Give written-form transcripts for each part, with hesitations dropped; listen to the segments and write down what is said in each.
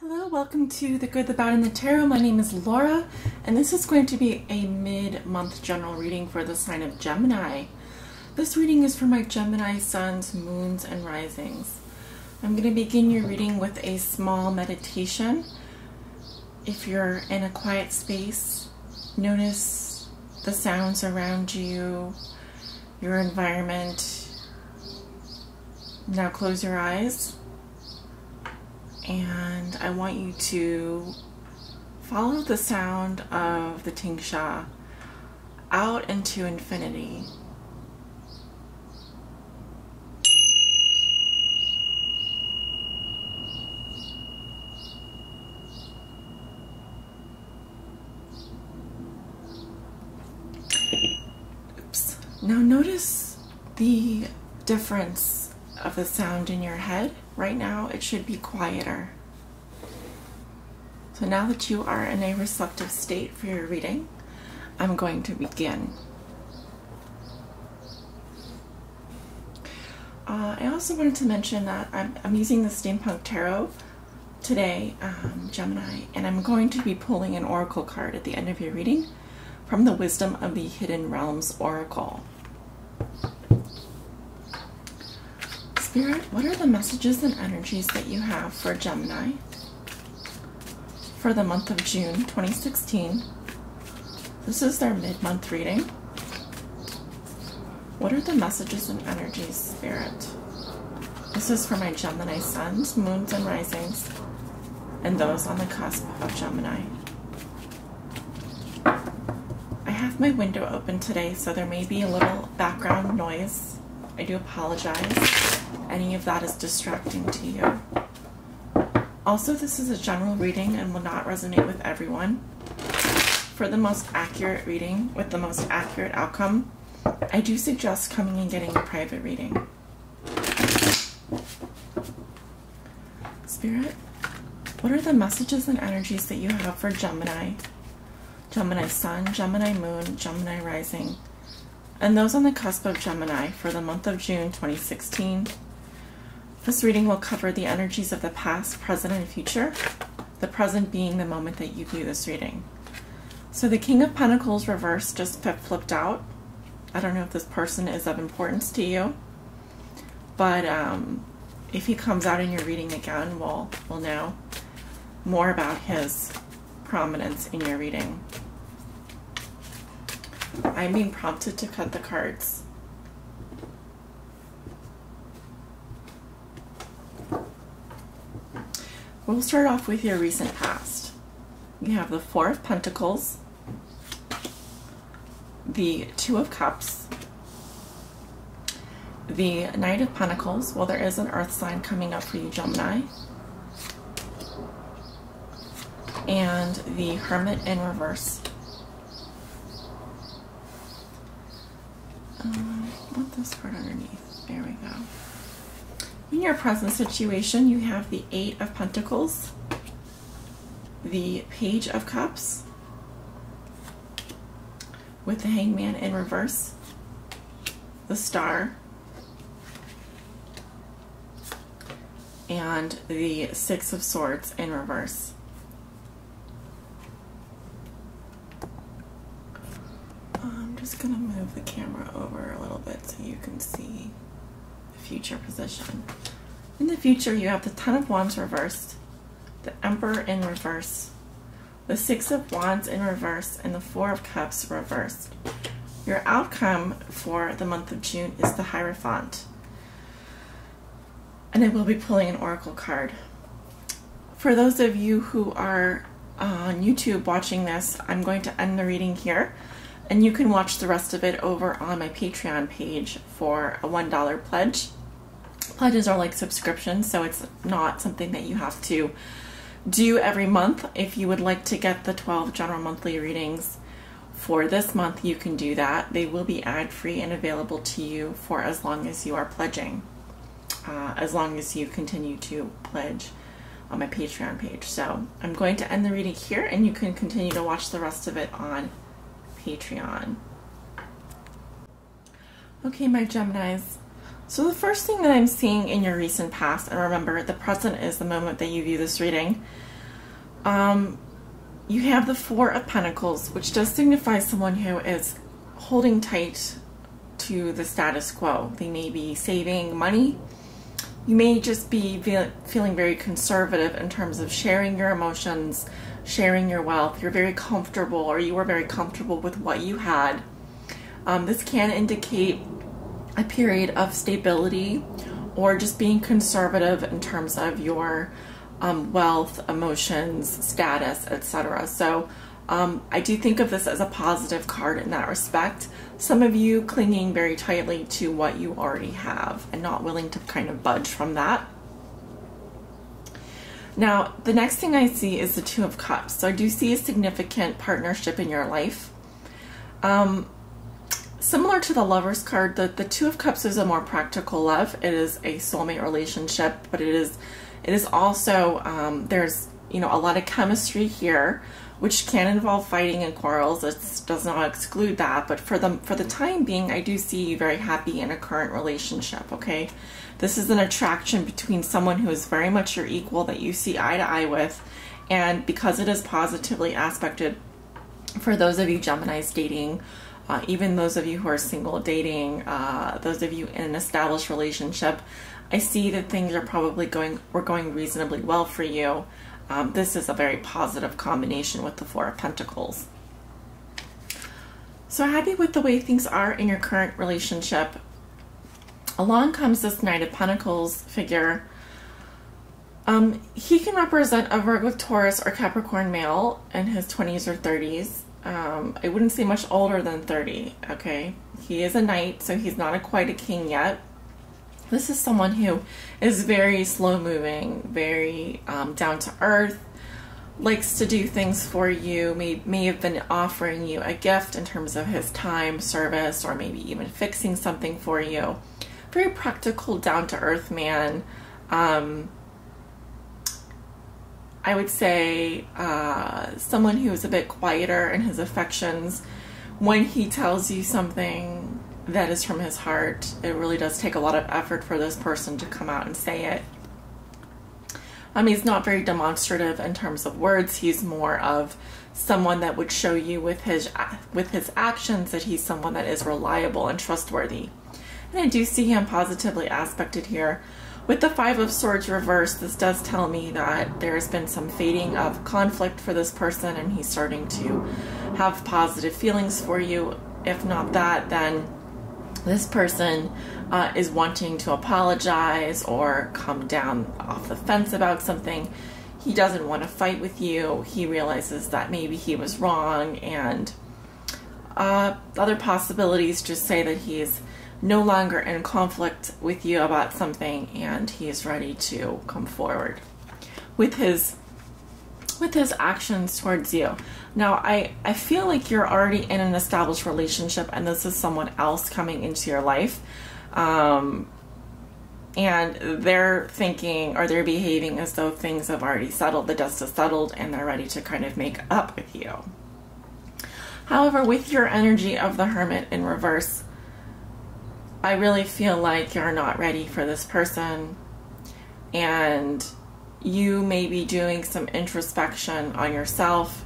Hello, welcome to The Good, the Bad, and the Tarot. My name is Laura, and this is going to be a mid-month general reading for the sign of Gemini. This reading is for my Gemini suns, moons, and risings. I'm going to begin your reading with a small meditation. If you're in a quiet space, notice the sounds around you, your environment. Now close your eyes. And I want you to follow the sound of the tingsha out into infinity. Oops. Now notice the difference of the sound in your head. Right now, it should be quieter. So now that you are in a receptive state for your reading, I'm going to begin. I also wanted to mention that I'm using the Steampunk Tarot today, Gemini, and I'm going to be pulling an oracle card at the end of your reading from the Wisdom of the Hidden Realms Oracle. Spirit, what are the messages and energies that you have for Gemini for the month of June 2016? This is their mid-month reading. What are the messages and energies, Spirit? This is for my Gemini suns, moons, and risings, and those on the cusp of Gemini. I have my window open today, so there may be a little background noise. I do apologize. Any of that is distracting to you. Also, this is a general reading and will not resonate with everyone. For the most accurate reading with the most accurate outcome, I do suggest coming and getting a private reading. Spirit, what are the messages and energies that you have for Gemini? Gemini sun, Gemini moon, Gemini rising, and those on the cusp of Gemini for the month of June 2016. This reading will cover the energies of the past, present, and future, the present being the moment that you view this reading. So the King of Pentacles reversed just flipped out. I don't know if this person is of importance to you, but if he comes out in your reading again, we'll know more about his prominence in your reading. I'm being prompted to cut the cards. We'll start off with your recent past. You have the Four of Pentacles, the Two of Cups, the Knight of Pentacles. Well, there is an earth sign coming up for you, Gemini, and the Hermit in reverse. I want this card underneath. There we go. In your present situation, you have the Eight of Pentacles, the Page of Cups, with the Hangman in reverse, the Star, and the Six of Swords in reverse. I'm just going to move the camera over a little bit so you can see future position. In the future, you have the Ten of Wands reversed, the Emperor in reverse, the Six of Wands in reverse, and the Four of Cups reversed. Your outcome for the month of June is the Hierophant, and I will be pulling an oracle card. For those of you who are on YouTube watching this, I'm going to end the reading here, and you can watch the rest of it over on my Patreon page for a $1 pledge. Pledges are like subscriptions, so it's not something that you have to do every month. If you would like to get the 12 general monthly readings for this month, you can do that. They will be ad-free and available to you for as long as you are pledging, as long as you continue to pledge on my Patreon page. So I'm going to end the reading here, and you can continue to watch the rest of it on Patreon. Okay, my Geminis. So the first thing that I'm seeing in your recent past, and remember, the present is the moment that you view this reading, You have the Four of Pentacles, which does signify someone who is holding tight to the status quo. They may be saving money. You may just be feeling very conservative in terms of sharing your emotions, sharing your wealth. You're very comfortable, or you were very comfortable with what you had. This can indicate a period of stability or just being conservative in terms of your wealth, emotions, status, etc. So I do think of this as a positive card in that respect. Some of you clinging very tightly to what you already have and not willing to kind of budge from that. Now, the next thing I see is the Two of Cups. So I do see a significant partnership in your life. Similar to the Lover's card, the Two of Cups is a more practical love. It is a soulmate relationship, but it is also, there's, you know, a lot of chemistry here, which can involve fighting and quarrels. It does not exclude that, but for the time being, I do see you very happy in a current relationship, okay? This is an attraction between someone who is very much your equal, that you see eye to eye with, and because it is positively aspected, for those of you Geminis dating, even those of you who are single dating, those of you in an established relationship, I see that things are probably going reasonably well for you. This is a very positive combination with the Four of Pentacles. So happy with the way things are in your current relationship. Along comes this Knight of Pentacles figure. He can represent a Virgo, Taurus, or Capricorn male in his 20s or 30s. I wouldn't say much older than 30, okay? He is a knight, so he's not quite a king yet. This is someone who is very slow-moving, very down to earth, likes to do things for you, may have been offering you a gift in terms of his time, service, or maybe even fixing something for you. Very practical, down to earth man. I would say someone who is a bit quieter in his affections. When he tells you something that is from his heart, it really does take a lot of effort for this person to come out and say it. He's not very demonstrative in terms of words. He's more of someone that would show you with his actions that he's someone that is reliable and trustworthy. And I do see him positively aspected here. With the Five of Swords reversed, this does tell me that there's been some fading of conflict for this person, and he's starting to have positive feelings for you. If not that, then this person is wanting to apologize or come down off the fence about something. He doesn't want to fight with you. He realizes that maybe he was wrong, and other possibilities just say that he is no longer in conflict with you about something, and he is ready to come forward with his actions towards you. Now, I feel like you're already in an established relationship, and this is someone else coming into your life, and they're thinking, or they're behaving as though things have already settled, the dust has settled, and they're ready to kind of make up with you. However, with your energy of the Hermit in reverse, I really feel like you're not ready for this person, and you may be doing some introspection on yourself.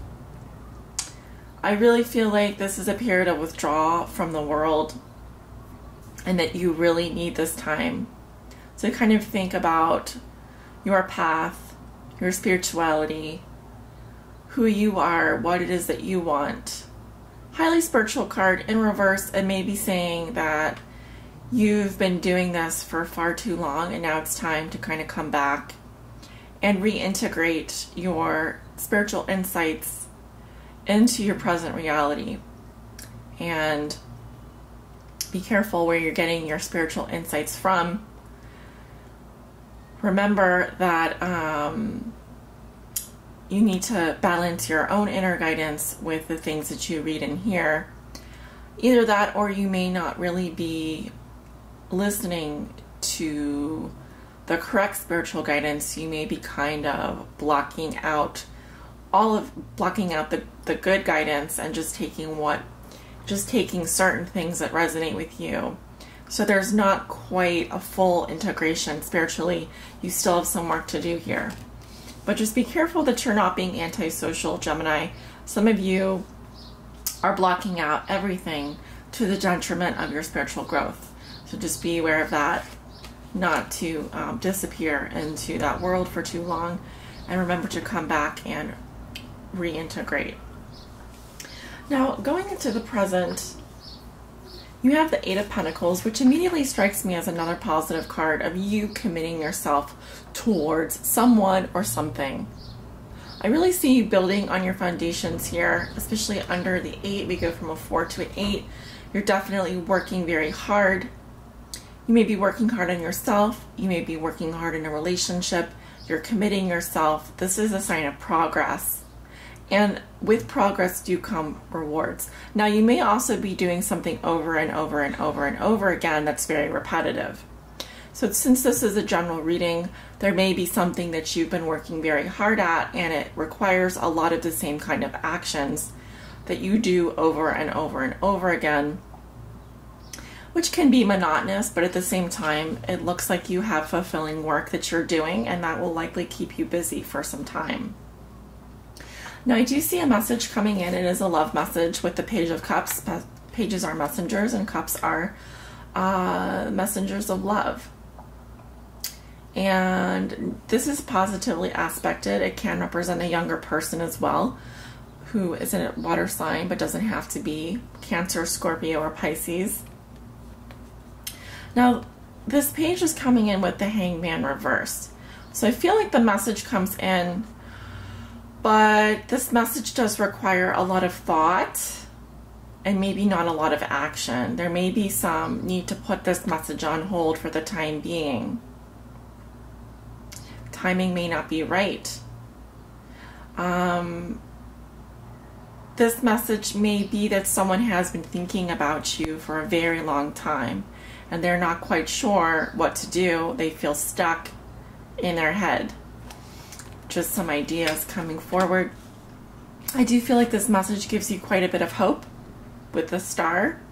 I really feel like this is a period of withdrawal from the world, and that you really need this time to kind of think about your path, your spirituality, who you are, what it is that you want. Highly spiritual card in reverse, and maybe saying that you've been doing this for far too long, and now it's time to kind of come back and reintegrate your spiritual insights into your present reality. And be careful where you're getting your spiritual insights from. Remember that you need to balance your own inner guidance with the things that you read and hear. Either that, or you may not really be listening to the correct spiritual guidance. You may be kind of blocking out the good guidance and just taking certain things that resonate with you. So there's not quite a full integration spiritually. You still have some work to do here. But just be careful that you're not being antisocial, Gemini. Some of you are blocking out everything to the detriment of your spiritual growth. So just be aware of that, not to disappear into that world for too long. And remember to come back and reintegrate. Now, going into the present, you have the Eight of Pentacles, which immediately strikes me as another positive card of you committing yourself towards someone or something. I really see you building on your foundations here, especially under the 8. We go from a 4 to an 8. You're definitely working very hard. You may be working hard on yourself. You may be working hard in a relationship. You're committing yourself. This is a sign of progress. And with progress do come rewards. Now, you may also be doing something over and over and over and over again that's very repetitive. So since this is a general reading, there may be something that you've been working very hard at, and it requires a lot of the same kind of actions that you do over and over and over again, which can be monotonous, but at the same time, it looks like you have fulfilling work that you're doing, and that will likely keep you busy for some time. Now, I do see a message coming in. It is a love message with the Page of Cups. Pages are messengers, and cups are messengers of love. And this is positively aspected. It can represent a younger person as well, who is in a water sign, but doesn't have to be Cancer, Scorpio, or Pisces. Now, this page is coming in with the Hangman reversed. So I feel like the message comes in, but this message does require a lot of thought and maybe not a lot of action. There may be some need to put this message on hold for the time being. Timing may not be right. This message may be that someone has been thinking about you for a very long time, and they're not quite sure what to do. They feel stuck in their head. Just some ideas coming forward. I do feel like this message gives you quite a bit of hope with the star.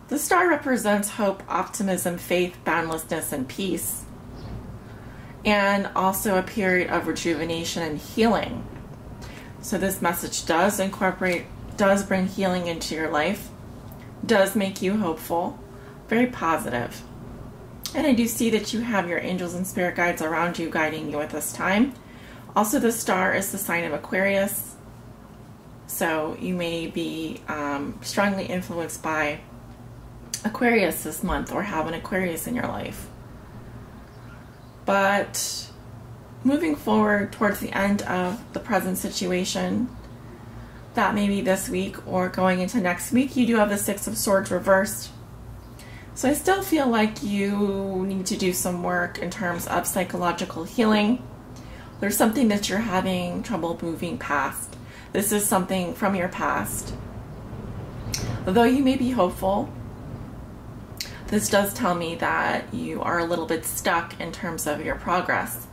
The star represents hope, optimism, faith, boundlessness, and peace. And also a period of rejuvenation and healing. So this message does bring healing into your life, does make you hopeful, very positive. And I do see that you have your angels and spirit guides around you guiding you at this time. Also, the star is the sign of Aquarius. So you may be strongly influenced by Aquarius this month, or have an Aquarius in your life. But moving forward towards the end of the present situation, that may be this week or going into next week, you do have the Six of Swords reversed. So I still feel like you need to do some work in terms of psychological healing. There's something that you're having trouble moving past. This is something from your past. Although you may be hopeful, this does tell me that you are a little bit stuck in terms of your progress,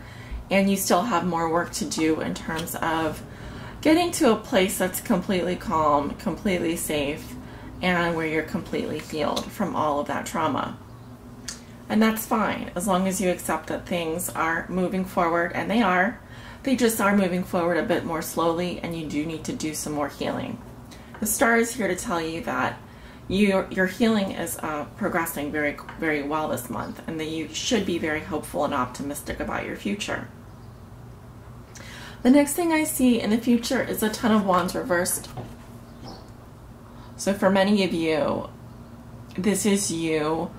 and you still have more work to do in terms of getting to a place that's completely calm, completely safe, and where you're completely healed from all of that trauma. And that's fine, as long as you accept that things are moving forward, and they just are moving forward a bit more slowly, and you do need to do some more healing. The star is here to tell you that your healing is progressing very, very well this month, and that you should be very hopeful and optimistic about your future. The next thing I see in the future is a Ten of Wands reversed. So for many of you, this is you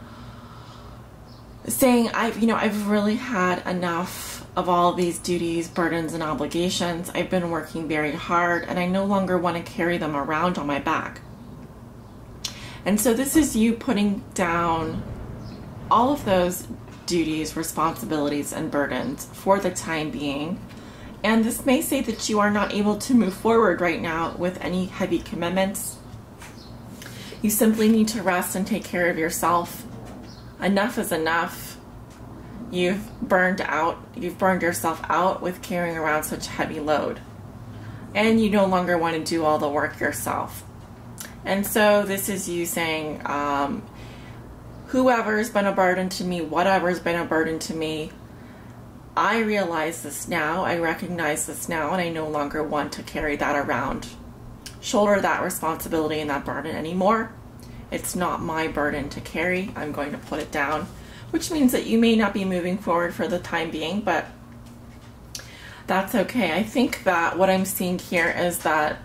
saying, I've really had enough of all these duties, burdens, and obligations. I've been working very hard, and I no longer want to carry them around on my back. And so this is you putting down all of those duties, responsibilities, and burdens for the time being. And this may say that you are not able to move forward right now with any heavy commitments. You simply need to rest and take care of yourself. Enough is enough. You've burned yourself out with carrying around such a heavy load. And you no longer want to do all the work yourself. And so this is you saying, whoever's been a burden to me, whatever's been a burden to me, I realize this now, I recognize this now, and I no longer want to carry that around, shoulder that responsibility and that burden anymore. It's not my burden to carry. I'm going to put it down, which means that you may not be moving forward for the time being, but that's okay. I think that what I'm seeing here is that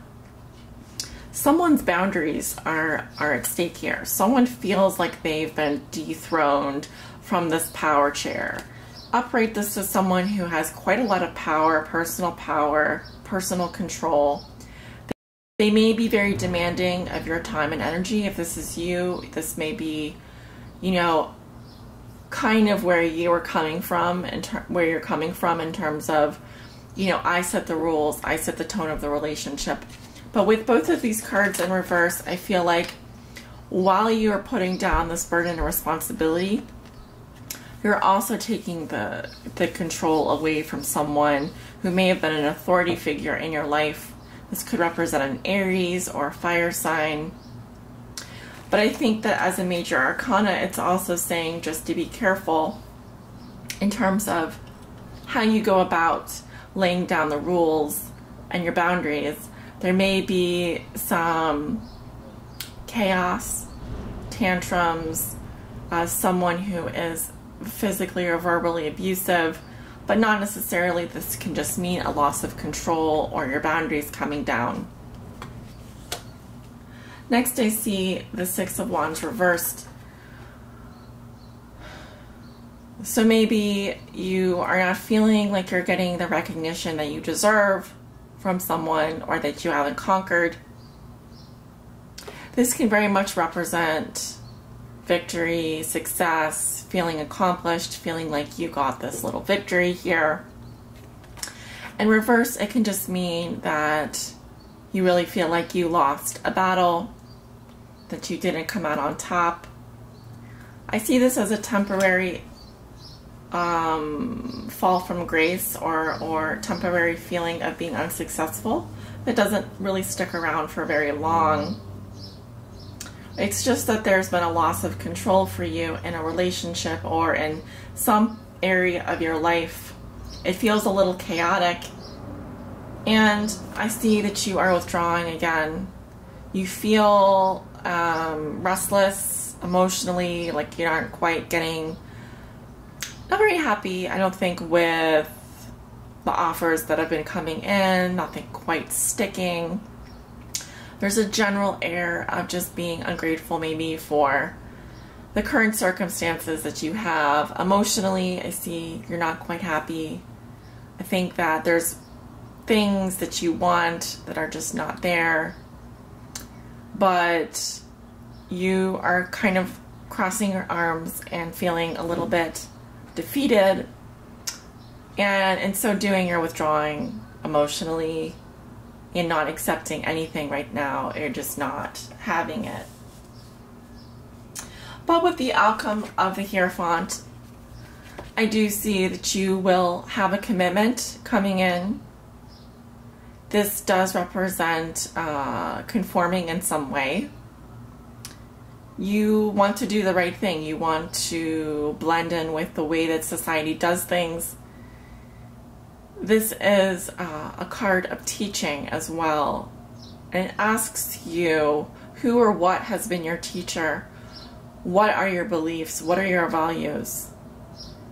someone's boundaries are at stake here. Someone feels like they've been dethroned from this power chair. Upright this to someone who has quite a lot of power, personal control. They may be very demanding of your time and energy. If this is you, this may be, you know, kind of where you are coming from, and where you're coming from in terms of, you know, I set the rules, I set the tone of the relationship. But with both of these cards in reverse, I feel like while you are putting down this burden and responsibility, you're also taking the control away from someone who may have been an authority figure in your life. This could represent an Aries or a fire sign. But I think that as a major arcana, it's also saying just to be careful in terms of how you go about laying down the rules and your boundaries. There may be some chaos, tantrums, someone who is physically or verbally abusive, but not necessarily this can just mean a loss of control or your boundaries coming down. Next, I see the Six of Wands reversed. So maybe you are not feeling like you're getting the recognition that you deserve from someone, or that you haven't conquered. This can very much represent victory, success, feeling accomplished, feeling like you got this little victory here. In reverse, it can just mean that you really feel like you lost a battle, that you didn't come out on top. I see this as a temporary fall from grace, or temporary feeling of being unsuccessful that doesn't really stick around for very long. It's just that there's been a loss of control for you in a relationship or in some area of your life. It feels a little chaotic, and I see that you are withdrawing again. You feel restless emotionally, like you aren't quite getting, not very happy, I don't think, with the offers that have been coming in, nothing quite sticking. There's a general air of just being ungrateful maybe for the current circumstances that you have. Emotionally, I see you're not quite happy. I think that there's things that you want that are just not there, but you are kind of crossing your arms and feeling a little bit defeated, and in so doing you're withdrawing emotionally and not accepting anything right now. You're just not having it. But with the outcome of the Hierophant, I do see that you will have a commitment coming in. This does represent conforming in some way. You want to do the right thing. You want to blend in with the way that society does things. This is a card of teaching as well. And it asks you, who or what has been your teacher? What are your beliefs? What are your values?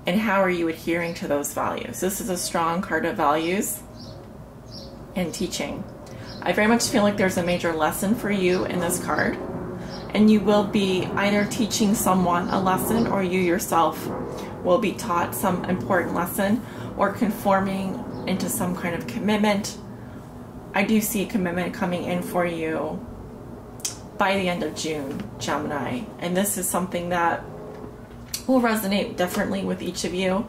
And how are you adhering to those values? This is a strong card of values and teaching. I very much feel like there's a major lesson for you in this card. And you will be either teaching someone a lesson, or you yourself will be taught some important lesson, or conforming into some kind of commitment. I do see commitment coming in for you by the end of June, Gemini. And this is something that will resonate differently with each of you.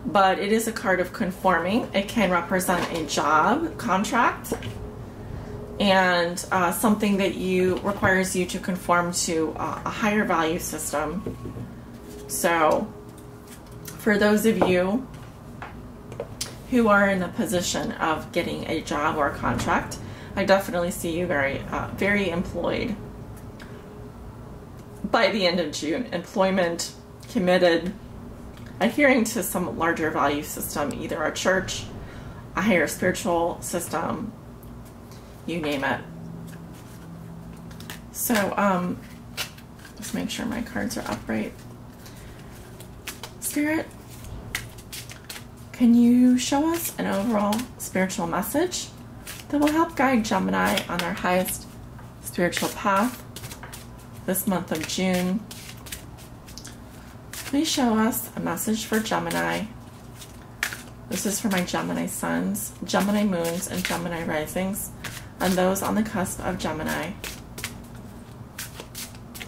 But it is a card of conforming. It can represent a job, contract, and something that requires you to conform to a higher value system. So for those of you who are in the position of getting a job or a contract, I definitely see you very employed by the end of June. Employment, committed, adhering to some larger value system, either a church, a higher spiritual system, you name it. So just make sure my cards are upright. Spirit, can you show us an overall spiritual message that will help guide Gemini on their highest spiritual path this month of June? Please show us a message for Gemini. This is for my Gemini suns, Gemini moons, and Gemini risings, and those on the cusp of Gemini.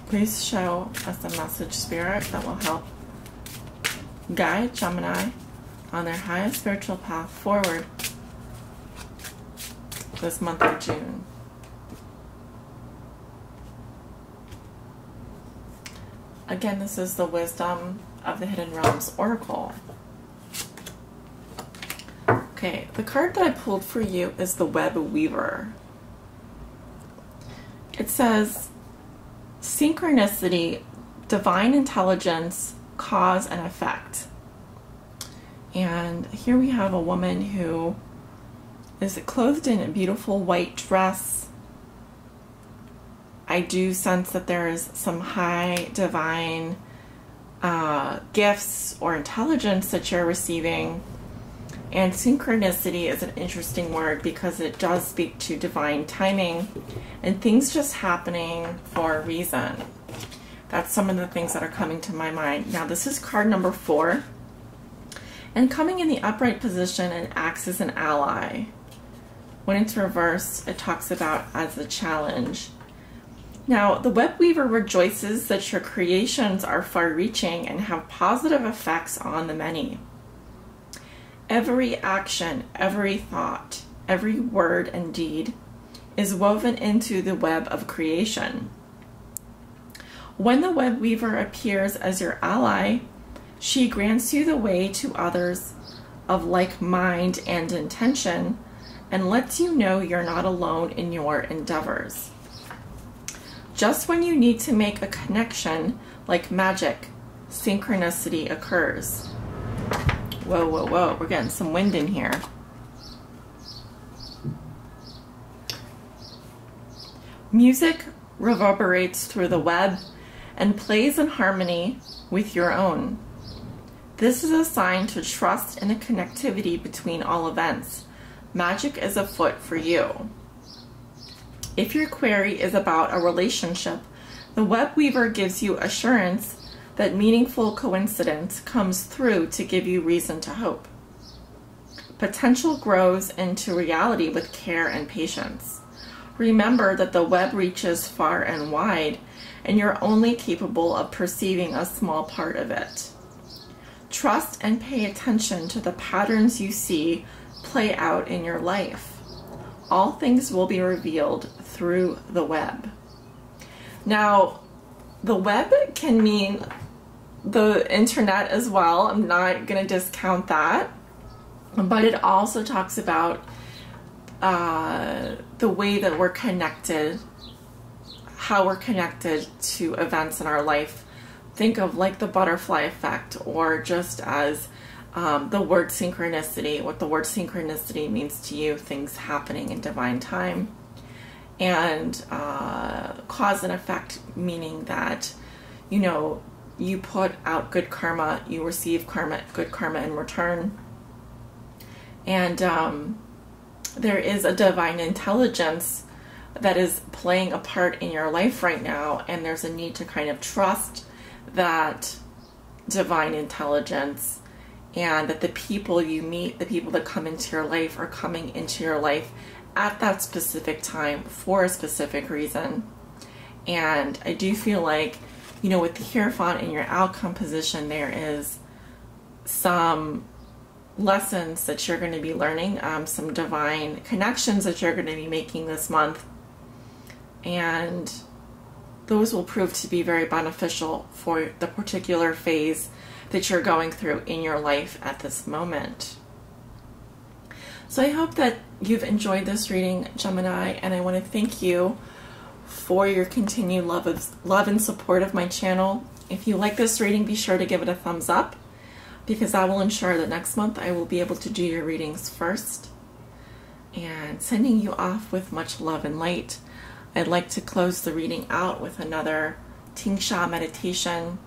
Please show us a message, Spirit, that will help guide Gemini on their highest spiritual path forward this month of June. Again, this is the Wisdom of the Hidden Realms Oracle. Okay, the card that I pulled for you is the Web Weaver. It says, synchronicity, divine intelligence, cause and effect. And here we have a woman who is clothed in a beautiful white dress. I do sense that there is some high divine gifts or intelligence that you're receiving. And synchronicity is an interesting word because it does speak to divine timing and things just happening for a reason. That's some of the things that are coming to my mind. Now, this is card number 4. And coming in the upright position, it acts as an ally. When it's reversed, it talks about as a challenge. Now, the Web Weaver rejoices that your creations are far-reaching and have positive effects on the many. Every action, every thought, every word and deed is woven into the web of creation. When the Web Weaver appears as your ally, she grants you the way to others of like mind and intention and lets you know you're not alone in your endeavors. Just when you need to make a connection, like magic, synchronicity occurs. Whoa, whoa, whoa, we're getting some wind in here. Music reverberates through the web and plays in harmony with your own. This is a sign to trust in the connectivity between all events. Magic is afoot for you. If your query is about a relationship, the Web Weaver gives you assurance that meaningful coincidence comes through to give you reason to hope. Potential grows into reality with care and patience. Remember that the web reaches far and wide, and you're only capable of perceiving a small part of it. Trust and pay attention to the patterns you see play out in your life. All things will be revealed through the web. Now, the web can mean the internet as well. I'm not going to discount that. But it also talks about the way that we're connected, how we're connected to events in our life. Think of like the butterfly effect, or just as the word synchronicity, what the word synchronicity means to you, things happening in divine time. And cause and effect, meaning that, you know, you put out good karma, you receive karma, good karma in return. And there is a divine intelligence that is playing a part in your life right now, and there's a need to kind of trust that divine intelligence, and that the people you meet, the people that come into your life, are coming into your life at that specific time for a specific reason. And I do feel like, you know, with the Hierophant in your outcome position, there is some lessons that you're going to be learning, some divine connections that you're going to be making this month, and those will prove to be very beneficial for the particular phase that you're going through in your life at this moment. So I hope that you've enjoyed this reading, Gemini, and I want to thank you for your continued love and support of my channel. If you like this reading, be sure to give it a thumbs up. because that will ensure that next month I will be able to do your readings first. And sending you off with much love and light. I'd like to close the reading out with another Tingsha meditation.